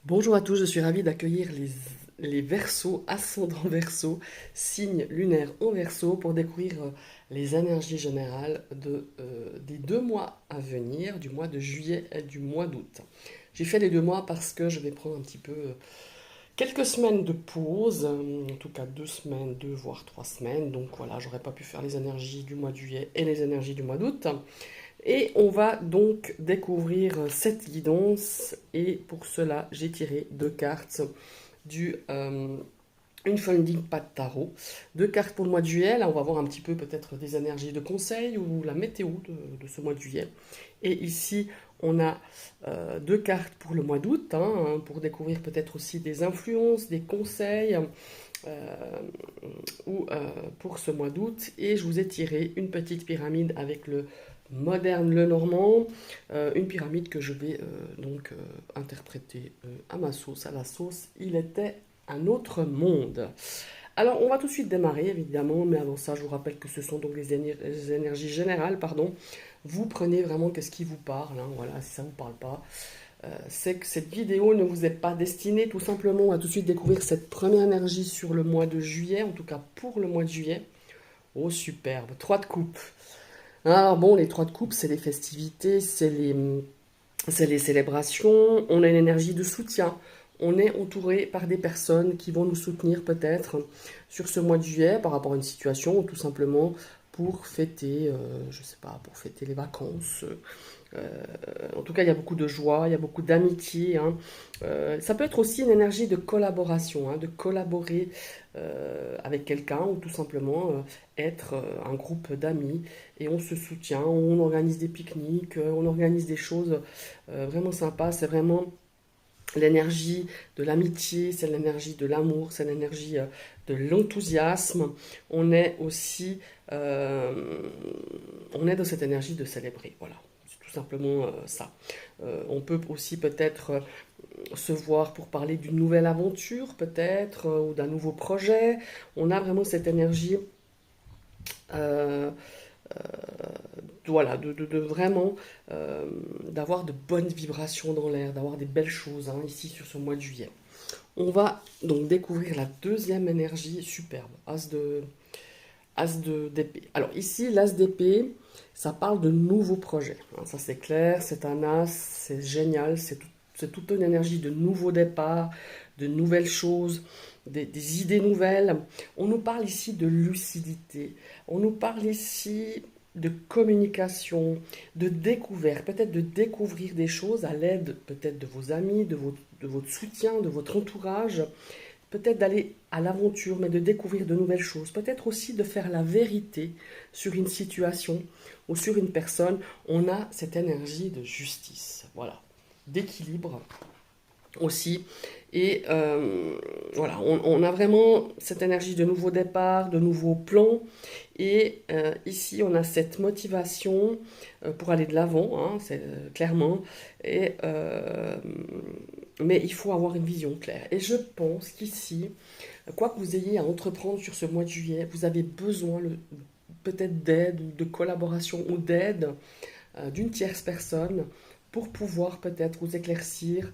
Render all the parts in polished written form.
Bonjour à tous, je suis ravie d'accueillir les Verseaux, ascendant Verseau, signe lunaire en Verseau, pour découvrir les énergies générales des 2 mois à venir, du mois de juillet et du mois d'août. J'ai fait les 2 mois parce que je vais prendre un petit peu quelques semaines de pause, en tout cas 2 semaines, 2 voire 3 semaines. Donc voilà, j'aurais pas pu faire les énergies du mois de juillet et les énergies du mois d'août. Et on va donc découvrir cette guidance. Et pour cela, j'ai tiré 2 cartes du Unfolding Pas de Tarot. 2 cartes pour le mois de juillet. Là, on va voir un petit peu peut-être des énergies de conseil ou la météo de ce mois de juillet. Et ici, on a 2 cartes pour le mois d'août, pour découvrir peut-être aussi des influences, des conseils. euh, ou pour ce mois d'août. Et je vous ai tiré une petite pyramide avec le moderne le normand, une pyramide que je vais interpréter à ma sauce, à la sauce. Il était un autre monde. Alors, on va tout de suite démarrer, évidemment, mais avant ça, je vous rappelle que ce sont donc les énergies générales, pardon. Vous prenez vraiment qu'est-ce qui vous parle, voilà, si ça ne vous parle pas. C'est que cette vidéo ne vous est pas destinée tout simplement à tout de suite découvrir cette première énergie sur le mois de juillet, en tout cas pour le mois de juillet. Oh, superbe, 3 de coupe. Alors bon, les 3 de coupe, c'est les festivités, c'est les célébrations, on a une énergie de soutien. On est entouré par des personnes qui vont nous soutenir peut-être sur ce mois de juillet par rapport à une situation ou tout simplement pour fêter, je sais pas, pour fêter les vacances. En tout cas, il y a beaucoup de joie, il y a beaucoup d'amitié. Ça peut être aussi une énergie de collaboration, de collaborer avec quelqu'un ou tout simplement être un groupe d'amis et on se soutient, on organise des pique-niques, on organise des choses vraiment sympas. C'est vraiment l'énergie de l'amitié, c'est l'énergie de l'amour, c'est l'énergie de l'enthousiasme. On est aussi, on est dans cette énergie de célébrer, voilà. C'est tout simplement ça. On peut aussi peut-être se voir pour parler d'une nouvelle aventure, peut-être, ou d'un nouveau projet. On a vraiment cette énergie, euh, voilà, de vraiment d'avoir de bonnes vibrations dans l'air, d'avoir des belles choses ici sur ce mois de juillet. On va donc découvrir la deuxième énergie superbe, As d'épée. Alors ici, l'As d'épée, ça parle de nouveaux projets. Ça c'est clair, c'est un As, c'est génial, c'est toute une énergie de nouveaux départs, de nouvelles choses, des idées nouvelles. On nous parle ici de lucidité, on nous parle ici de communication, de découverte, peut-être de découvrir des choses à l'aide peut-être de vos amis, de votre soutien, de votre entourage, peut-être d'aller à l'aventure, mais de découvrir de nouvelles choses, peut-être aussi de faire la vérité sur une situation ou sur une personne. On a cette énergie de justice, voilà, d'équilibre aussi. Et voilà, on a vraiment cette énergie de nouveau départ, de nouveaux plans. Et ici, on a cette motivation pour aller de l'avant, c'est clairement. Et, mais il faut avoir une vision claire. Et je pense qu'ici, quoi que vous ayez à entreprendre sur ce mois de juillet, vous avez besoin peut-être d'aide ou de collaboration ou d'aide d'une tierce personne pour pouvoir peut-être vous éclaircir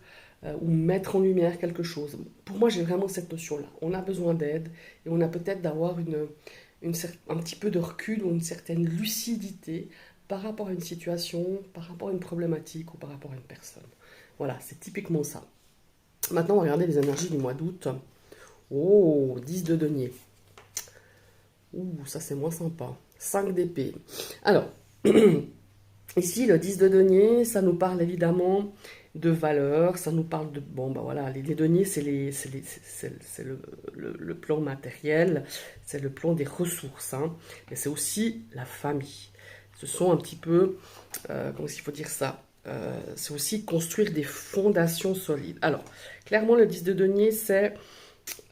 ou mettre en lumière quelque chose. Pour moi, j'ai vraiment cette notion-là. On a besoin d'aide et on a peut-être d'avoir un petit peu de recul ou une certaine lucidité par rapport à une situation, par rapport à une problématique ou par rapport à une personne. Voilà, c'est typiquement ça. Maintenant, on va regarder les énergies du mois d'août. Oh, 10 de denier. Ouh, ça c'est moins sympa. 5 d'épée. Alors, ici, le 10 de denier, ça nous parle évidemment de valeur, ça nous parle de... Bon, bah voilà, les deniers, c'est le plan matériel, c'est le plan des ressources, et c'est aussi la famille. Ce sont un petit peu, comment il faut dire ça, c'est aussi construire des fondations solides. Alors, clairement, le 10 de denier, c'est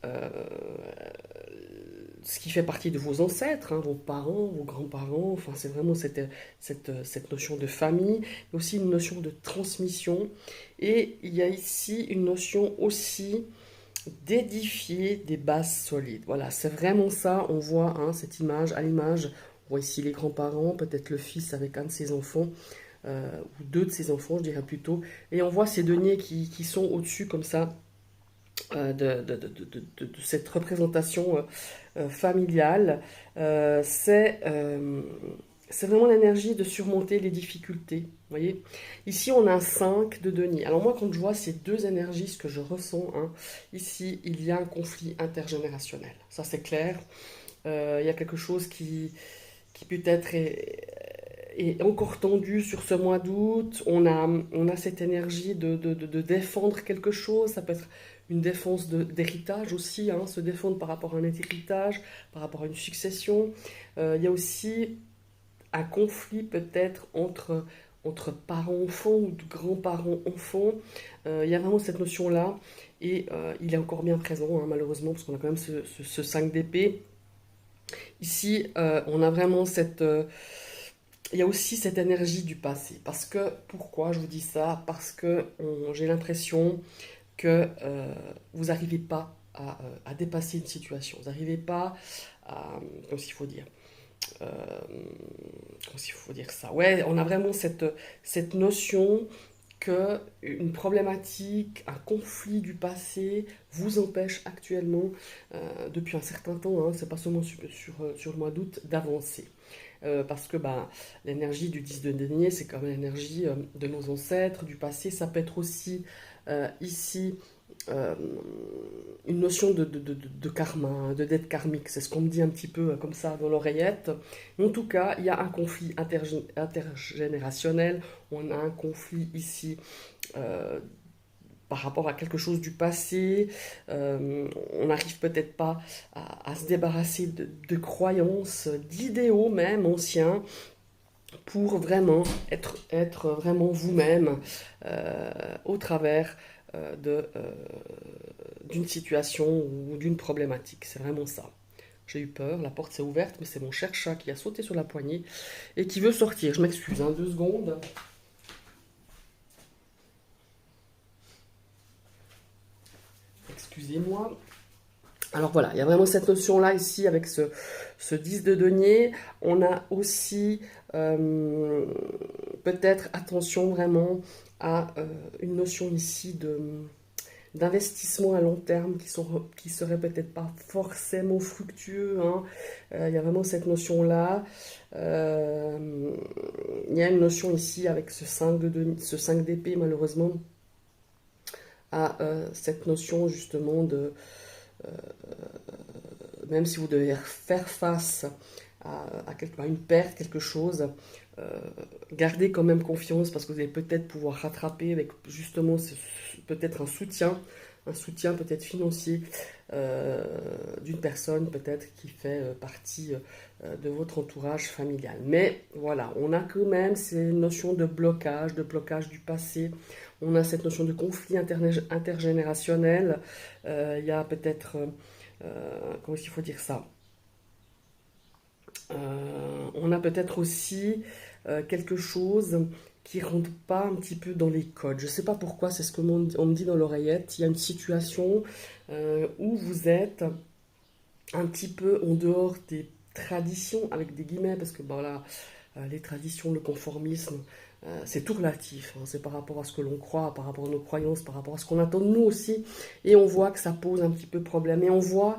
euh, ce qui fait partie de vos ancêtres, vos parents, vos grands-parents. Enfin, c'est vraiment cette notion de famille, mais aussi une notion de transmission. Et il y a ici une notion aussi d'édifier des bases solides. Voilà, c'est vraiment ça. On voit cette image, à l'image, on voit ici les grands-parents, peut-être le fils avec un de ses enfants, ou deux de ses enfants, je dirais plutôt. Et on voit ces deniers qui sont au-dessus comme ça de cette représentation familiale. C'est vraiment l'énergie de surmonter les difficultés. Vous voyez? Ici, on a un 5 de denier. Alors moi, quand je vois ces deux énergies, ce que je ressens, hein, ici, il y a un conflit intergénérationnel. Ça, c'est clair. Il y a quelque chose qui peut-être est encore tendu sur ce mois d'août. On a cette énergie de défendre quelque chose. Ça peut être une défense d'héritage aussi, hein, se défendre par rapport à un héritage, par rapport à une succession. Il y a aussi un conflit peut-être entre parents-enfants ou de grands-parents-enfants. Il y a vraiment cette notion-là. Et il est encore bien présent, hein, malheureusement, parce qu'on a quand même ce 5 d'épée. Ici, on a vraiment il y a aussi cette énergie du passé. Parce que, pourquoi je vous dis ça? Parce que j'ai l'impression que vous n'arrivez pas à dépasser une situation. Vous n'arrivez pas à... Comment il faut dire? euh, Comment il faut dire ça? Ouais, on a vraiment cette notion que une problématique, un conflit du passé vous empêche actuellement, depuis un certain temps, hein, c'est pas seulement sur le mois d'août, d'avancer. Parce que bah, l'énergie du 10 de denier, c'est quand même l'énergie de nos ancêtres, du passé. Ça peut être aussi ici euh, une notion de karma, hein, de dette karmique. C'est ce qu'on me dit un petit peu comme ça dans l'oreillette. En tout cas, il y a un conflit intergénérationnel. On a un conflit ici euh, par rapport à quelque chose du passé. On n'arrive peut-être pas à se débarrasser de croyances, d'idéaux même anciens pour vraiment être vraiment vous-même au travers d'une situation ou d'une problématique. C'est vraiment ça. J'ai eu peur, la porte s'est ouverte, mais c'est mon cher chat qui a sauté sur la poignée et qui veut sortir. Je m'excuse, hein, 2 secondes. Excusez-moi. Alors voilà, il y a vraiment cette notion-là ici avec ce 10 de denier. On a aussi peut-être attention vraiment à une notion ici d'investissement à long terme qui serait peut-être pas forcément fructueux, hein. Il y a vraiment cette notion-là. Il y a une notion ici avec ce 5 d'épée malheureusement à cette notion justement même si vous devez faire face à une perte, quelque chose, euh, gardez quand même confiance parce que vous allez peut-être pouvoir rattraper avec justement peut-être un soutien peut-être financier euh, d'une personne peut-être qui fait partie de votre entourage familial. Mais voilà, on a quand même ces notions de blocage du passé. On a cette notion de conflit intergénérationnel. Il y a peut-être, comment il faut dire ça? On a peut-être aussi quelque chose qui ne rentre pas un petit peu dans les codes. Je ne sais pas pourquoi, c'est ce que on me dit dans l'oreillette. Il y a une situation où vous êtes un petit peu en dehors des traditions, avec des guillemets, parce que bon, là, les traditions, le conformisme, c'est tout relatif, hein. C'est par rapport à ce que l'on croit, par rapport à nos croyances, par rapport à ce qu'on attend de nous aussi. Et on voit que ça pose un petit peu problème. Et on voit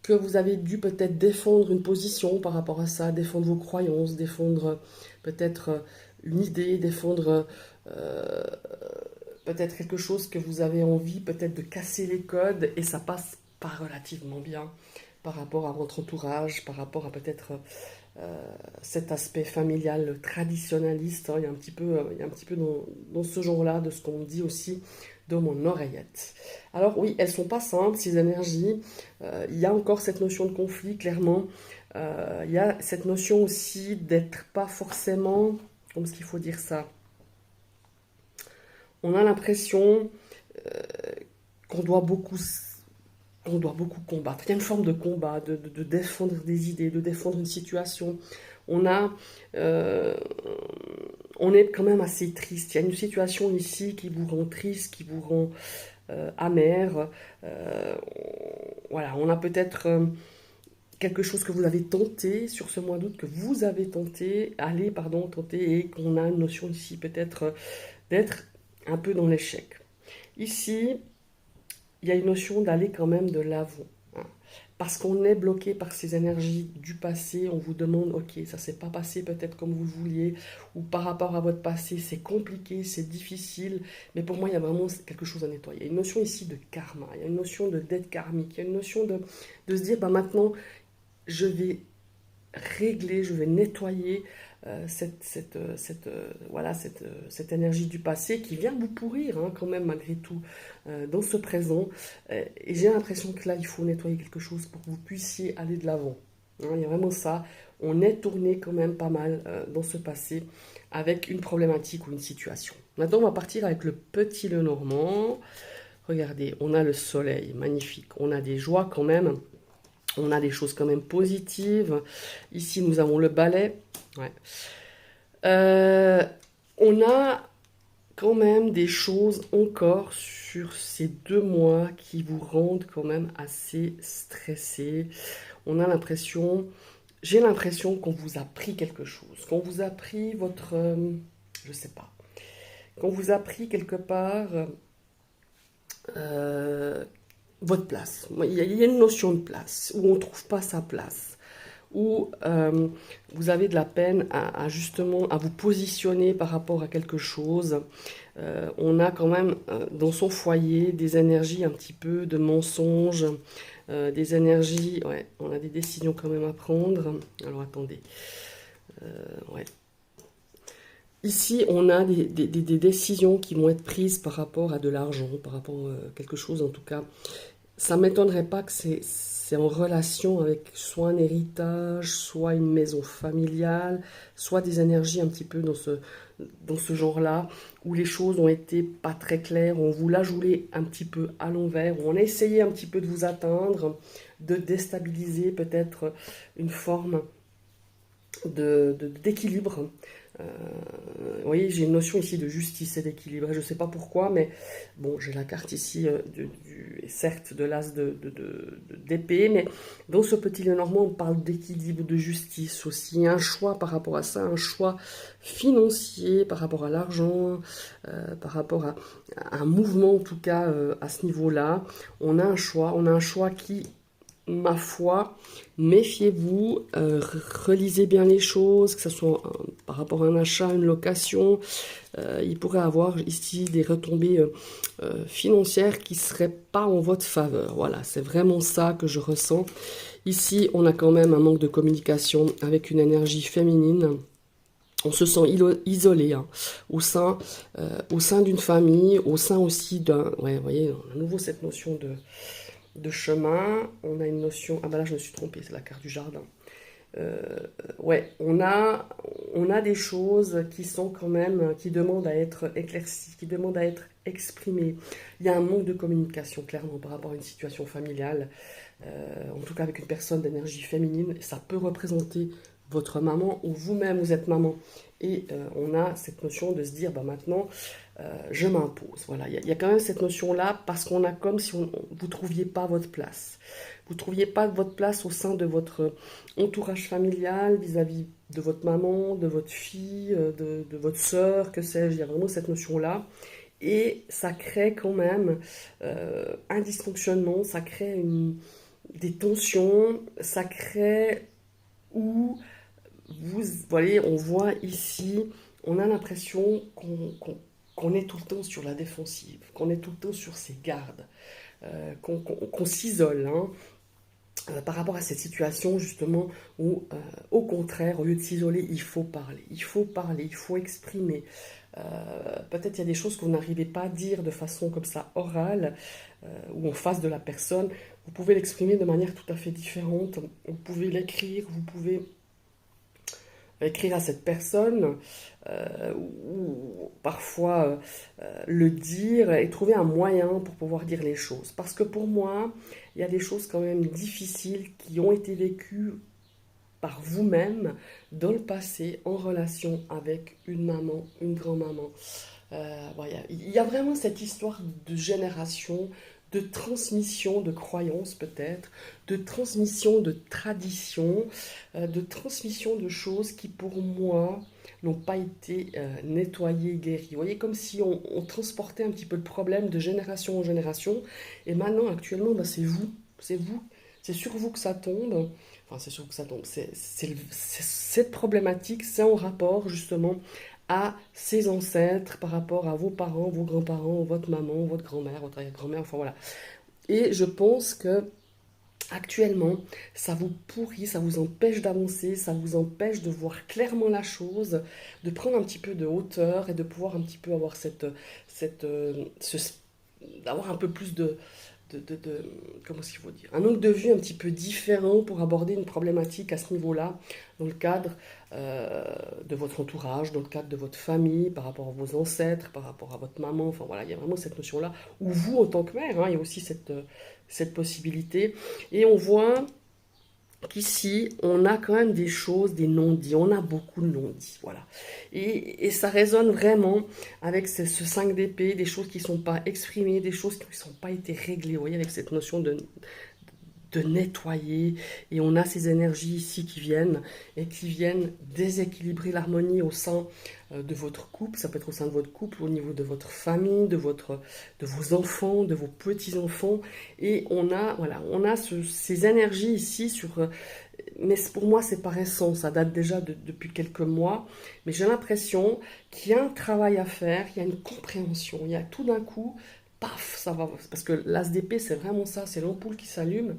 que vous avez dû peut-être défendre une position par rapport à ça, défendre vos croyances, défendre peut-être une idée, défendre euh, peut-être quelque chose que vous avez envie, peut-être de casser les codes, et ça passe pas relativement bien par rapport à votre entourage, par rapport à peut-être cet aspect familial traditionnaliste, hein. Il y a un petit peu dans ce genre-là de ce qu'on me dit aussi dans mon oreillette. Alors oui, elles sont pas simples, ces énergies. Il y a encore cette notion de conflit, clairement. Il y a cette notion aussi d'être pas forcément, comment est-ce qu'il faut dire ça? On a l'impression qu'on doit beaucoup on doit beaucoup combattre. Il y a une forme de combat, de défendre des idées, de défendre une situation. On a, euh, on est quand même assez triste. Il y a une situation ici qui vous rend triste, qui vous rend amer. Euh, voilà, on a peut-être quelque chose que vous avez tenté sur ce mois d'août, que vous avez tenté, tenter, et qu'on a une notion ici peut-être d'être un peu dans l'échec. Ici, il y a une notion d'aller quand même de l'avant, hein. Parce qu'on est bloqué par ces énergies du passé, on vous demande, ok, ça s'est pas passé peut-être comme vous le vouliez, ou par rapport à votre passé, c'est compliqué, c'est difficile, mais pour moi, il y a vraiment quelque chose à nettoyer. Il y a une notion ici de karma, il y a une notion de dette karmique, il y a une notion de se dire, bah maintenant, je vais régler, je vais nettoyer cette énergie du passé qui vient vous pourrir, hein, quand même malgré tout dans ce présent. Et j'ai l'impression que là, il faut nettoyer quelque chose pour que vous puissiez aller de l'avant. Hein, il y a vraiment ça. On est tourné quand même pas mal dans ce passé avec une problématique ou une situation. Maintenant, on va partir avec le petit Lenormand. Regardez, on a le soleil, magnifique. On a des joies quand même. On a des choses quand même positives. Ici, nous avons le balai. Ouais. Euh, on a quand même des choses encore sur ces 2 mois qui vous rendent quand même assez stressé. On a l'impression, j'ai l'impression qu'on vous a pris quelque chose, qu'on vous a pris votre, je sais pas, qu'on vous a pris quelque part euh, votre place. Il y a une notion de place où on ne trouve pas sa place, où vous avez de la peine justement à vous positionner par rapport à quelque chose. On a quand même dans son foyer des énergies un petit peu de mensonges, des énergies, ouais, on a des décisions quand même à prendre. Alors attendez, ouais. Ici, on a des décisions qui vont être prises par rapport à de l'argent, par rapport à quelque chose en tout cas. Ça ne m'étonnerait pas que c'est en relation avec soit un héritage, soit une maison familiale, soit des énergies un petit peu dans ce genre-là, où les choses ont été pas très claires, on vous l'a joué un petit peu à l'envers, on a essayé un petit peu de vous atteindre, de déstabiliser peut-être une forme d'équilibre. Vous voyez, j'ai une notion ici de justice et d'équilibre. Je ne sais pas pourquoi, mais bon, j'ai la carte ici, certes, de l'as d'épée, mais dans ce petit Lenormand, on parle d'équilibre, de justice aussi. Un choix par rapport à ça, un choix financier par rapport à l'argent, par rapport à un mouvement, en tout cas, à ce niveau-là. On a un choix qui, ma foi, méfiez-vous, relisez bien les choses, que ce soit par rapport à un achat, une location. Il pourrait avoir ici des retombées financières qui ne seraient pas en votre faveur. Voilà, c'est vraiment ça que je ressens. Ici, on a quand même un manque de communication avec une énergie féminine. On se sent isolé, hein, au sein d'une famille, au sein aussi d'un... Ouais, vous voyez, à nouveau cette notion de chemin. On a une notion... Ah ben là, je me suis trompée, c'est la carte du jardin. Ouais, on a des choses qui sont quand même, qui demandent à être éclaircies, qui demandent à être exprimées. Il y a un manque de communication, clairement, par rapport à une situation familiale, en tout cas avec une personne d'énergie féminine. Ça peut représenter votre maman ou vous-même, vous êtes maman. Et on a cette notion de se dire, bah maintenant, je m'impose. Voilà, il y a quand même cette notion-là parce qu'on a comme si vous ne trouviez pas votre place. Vous ne trouviez pas votre place au sein de votre entourage familial, vis-à-vis de votre maman, de votre fille, de votre sœur, que sais-je. Il y a vraiment cette notion-là. Et ça crée quand même un dysfonctionnement, ça crée des tensions, ça crée où vous voyez, on voit ici, on a l'impression qu'on est tout le temps sur la défensive, qu'on est tout le temps sur ses gardes, qu'on s'isole, hein, par rapport à cette situation justement où, au contraire, au lieu de s'isoler, il faut parler, il faut parler, il faut exprimer. Peut-être il y a des choses que vous n'arrivez pas à dire de façon comme ça orale ou en face de la personne. Vous pouvez l'exprimer de manière tout à fait différente. Vous pouvez l'écrire, vous pouvez écrire à cette personne ou parfois le dire et trouver un moyen pour pouvoir dire les choses. Parce que pour moi, il y a des choses quand même difficiles qui ont été vécues par vous-même dans le passé en relation avec une maman, une grand-maman. Voilà. Il y a vraiment cette histoire de génération, de transmission de croyances peut-être, de transmission de traditions, de transmission de choses qui pour moi n'ont pas été nettoyées, guéries. Vous voyez, comme si on transportait un petit peu le problème de génération en génération, et maintenant actuellement, bah, c'est vous, c'est sur vous que ça tombe. Enfin, c'est sûr que ça tombe. Cette problématique, c'est en rapport justement à ses ancêtres, par rapport à vos parents, vos grands-parents, votre maman, votre grand-mère, votre arrière-grand-mère, enfin voilà. Et je pense que actuellement, ça vous pourrit, ça vous empêche d'avancer, ça vous empêche de voir clairement la chose, de prendre un petit peu de hauteur et de pouvoir un petit peu avoir cette, d'avoir un peu plus comment est-ce qu'il faut dire, un angle de vue un petit peu différent pour aborder une problématique à ce niveau-là, dans le cadre de votre entourage, dans le cadre de votre famille, par rapport à vos ancêtres, par rapport à votre maman, enfin voilà, il y a vraiment cette notion-là, ou vous en tant que mère, hein, il y a aussi cette possibilité. Et on voit qu'ici, on a quand même des choses, des non-dits, on a beaucoup de non-dits, voilà. Et ça résonne vraiment avec ce 5 d'épée, des choses qui ne sont pas exprimées, des choses qui ne sont pas été réglées, vous voyez, avec cette notion de nettoyer, et on a ces énergies ici qui viennent et qui viennent déséquilibrer l'harmonie au sein de votre couple, ça peut être au sein de votre couple, au niveau de votre famille, de vos enfants, de vos petits-enfants, et ces énergies ici mais pour moi c'est pas récent, ça date déjà depuis quelques mois, mais j'ai l'impression qu'il y a un travail à faire, il y a une compréhension, il y a tout d'un coup paf, ça va. Parce que l'as d'épée, c'est vraiment ça, c'est l'ampoule qui s'allume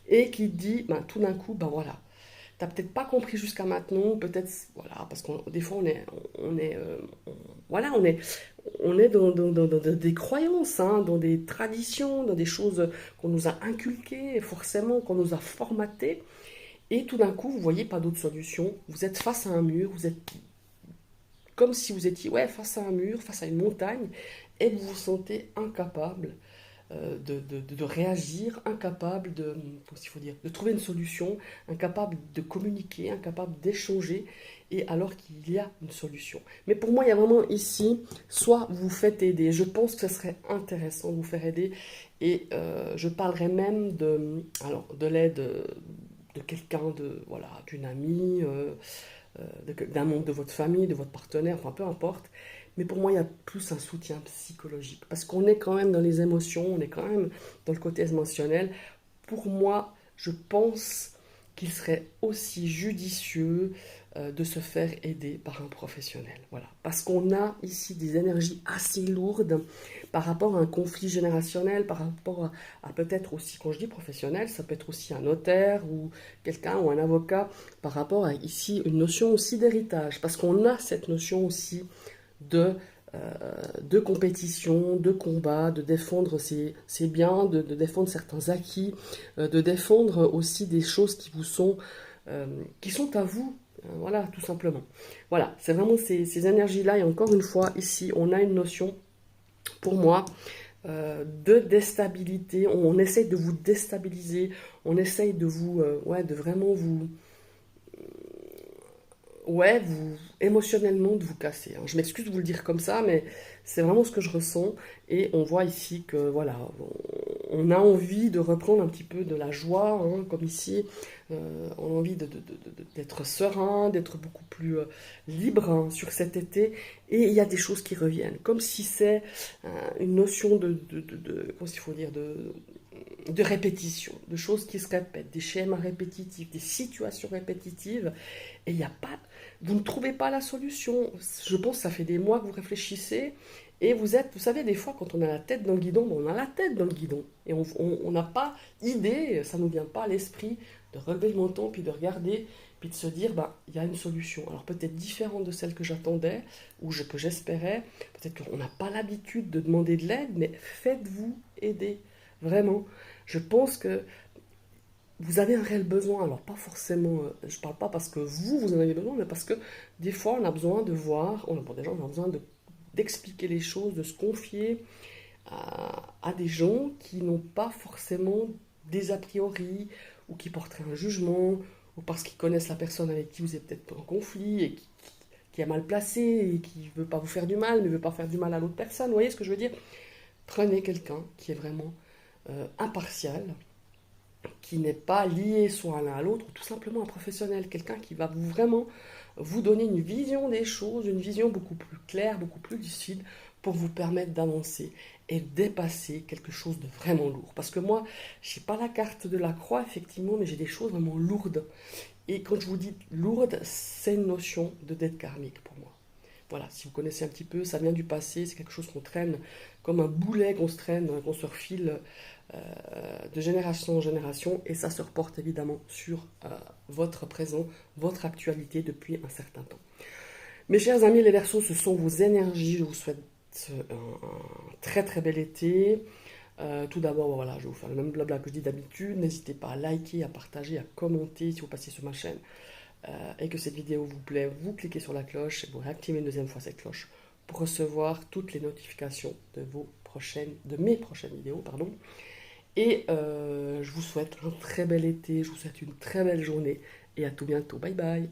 et qui dit, ben, tout d'un coup, ben voilà. T'as peut-être pas compris jusqu'à maintenant, peut-être, voilà, parce que des fois voilà, on est dans des croyances, hein, dans des traditions, dans des choses qu'on nous a inculquées, forcément, qu'on nous a formatées, et tout d'un coup, vous voyez pas d'autre solution, vous êtes face à un mur, vous êtes comme si vous étiez ouais, face à un mur, face à une montagne, et vous vous sentez incapable de réagir, incapable comment il faut dire, de trouver une solution, incapable de communiquer, incapable d'échanger, et alors qu'il y a une solution. Mais pour moi, il y a vraiment ici, soit vous vous faites aider, je pense que ce serait intéressant de vous faire aider, et je parlerai même de l'aide de quelqu'un, voilà, d'une amie, d'un membre de votre famille, de votre partenaire, enfin peu importe. Mais pour moi, il y a plus un soutien psychologique. Parce qu'on est quand même dans les émotions, on est quand même dans le côté émotionnel. Pour moi, je pense qu'il serait aussi judicieux de se faire aider par un professionnel. Voilà. Parce qu'on a ici des énergies assez lourdes par rapport à un conflit générationnel, par rapport à peut-être aussi, quand je dis professionnel, ça peut être aussi un notaire ou quelqu'un ou un avocat, par rapport à ici une notion aussi d'héritage. Parce qu'on a cette notion aussi de, de compétition, de combat, de défendre ses biens, de défendre certains acquis, de défendre aussi des choses qui sont à vous. Voilà, tout simplement. Voilà, c'est vraiment ces énergies-là. Et encore une fois, ici, on a une notion, pour moi, de déstabilité. On essaye de vous déstabiliser. On essaye de de vraiment émotionnellement de vous casser, hein. Je m'excuse de vous le dire comme ça, mais c'est vraiment ce que je ressens. Et on voit ici que, voilà, on a envie de reprendre un petit peu de la joie, hein, comme ici. On a envie d'être serein, d'être beaucoup plus libre, hein, sur cet été. Et il y a des choses qui reviennent, comme si c'est une notion comment il faut dire, de répétition, de choses qui se répètent, des schémas répétitifs, des situations répétitives, et il n'y a pas, vous ne trouvez pas la solution. Je pense que ça fait des mois que vous réfléchissez, et vous savez, des fois, quand on a la tête dans le guidon, on a la tête dans le guidon, et on n'a pas idée, ça ne nous vient pas à l'esprit de relever le menton, puis de regarder, puis de se dire, bah, il y a une solution. Alors peut-être différente de celle que j'attendais, ou que j'espérais, peut-être qu'on n'a pas l'habitude de demander de l'aide, mais faites-vous aider, vraiment. Je pense que vous avez un réel besoin. Alors pas forcément, je ne parle pas parce que vous en avez besoin, mais parce que des fois on a besoin de voir, bon, déjà on a besoin d'expliquer les choses, de se confier à des gens qui n'ont pas forcément des a priori, ou qui porteraient un jugement, ou parce qu'ils connaissent la personne avec qui vous êtes peut-être en conflit, et qui est mal placé, et qui ne veut pas vous faire du mal, mais ne veut pas faire du mal à l'autre personne. Vous voyez ce que je veux dire? Prenez quelqu'un qui est vraiment impartial, qui n'est pas lié soit à l'un à l'autre, ou tout simplement un professionnel, quelqu'un qui va vraiment vous donner une vision des choses, une vision beaucoup plus claire, beaucoup plus lucide, pour vous permettre d'avancer et dépasser quelque chose de vraiment lourd. Parce que moi, je n'ai pas la carte de la croix, effectivement, mais j'ai des choses vraiment lourdes. Et quand je vous dis lourde, c'est une notion de dette karmique pour moi. Voilà, si vous connaissez un petit peu, ça vient du passé, c'est quelque chose qu'on traîne comme un boulet qu'on se traîne, qu'on se refile de génération en génération, et ça se reporte évidemment sur votre présent, votre actualité depuis un certain temps. Mes chers amis, les Verseaux, ce sont vos énergies. Je vous souhaite un très très bel été. Tout d'abord, voilà, je vais vous faire le même blabla que je dis d'habitude. N'hésitez pas à liker, à partager, à commenter si vous passez sur ma chaîne et que cette vidéo vous plaît. Vous cliquez sur la cloche et vous réactivez une deuxième fois cette cloche pour recevoir toutes les notifications de mes prochaines vidéos, pardon. Et je vous souhaite un très bel été, je vous souhaite une très belle journée et à tout bientôt. Bye bye.